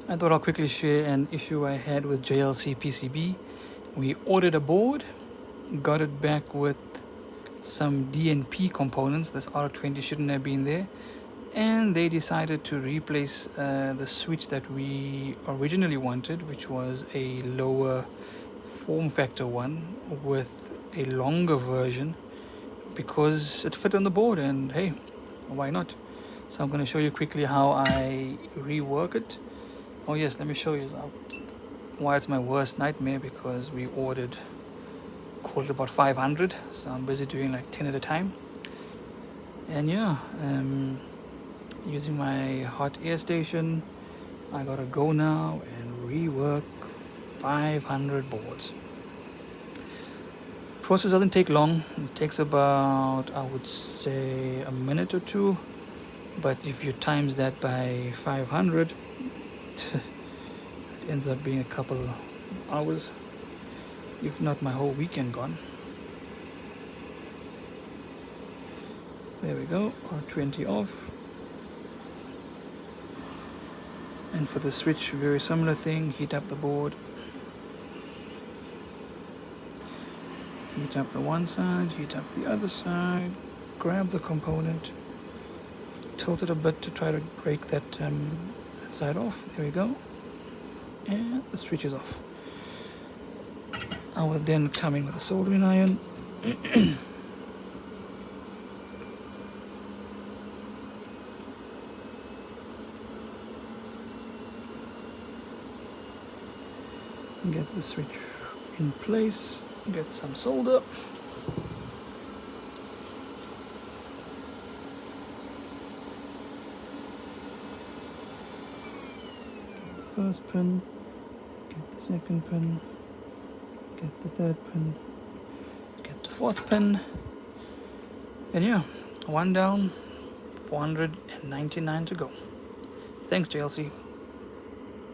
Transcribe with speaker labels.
Speaker 1: I thought I'll quickly share an issue I had with JLC PCB. We ordered a board, got it back with some DNP components. This R20 shouldn't have been there, and they decided to replace the switch that we originally wanted, which was a lower form factor one, with a longer version because it fit on the board, and hey, why not? So I'm going to show you quickly how I rework it. Oh yes, let me show you why it's my worst nightmare, because we ordered, called it about 500, so I'm busy doing like 10 at a time. And yeah, using my hot air station, I gotta go now and rework 500 boards. Process doesn't take long. It takes about, I would say, a minute or two, but if you times that by 500, it ends up being a couple hours, if not my whole weekend gone. There we go, R20 off. And for the switch, very similar thing. Heat up the board, heat up the one side, heat up the other side, grab the component, tilt it a bit to try to break that side off. There we go, and the switch is off. I will then come in with a soldering iron. Get the switch in place, get some solder. Get the first pin, get the second pin, get the third pin, get the fourth pin, and yeah, one down, 499 to go. Thanks, JLC.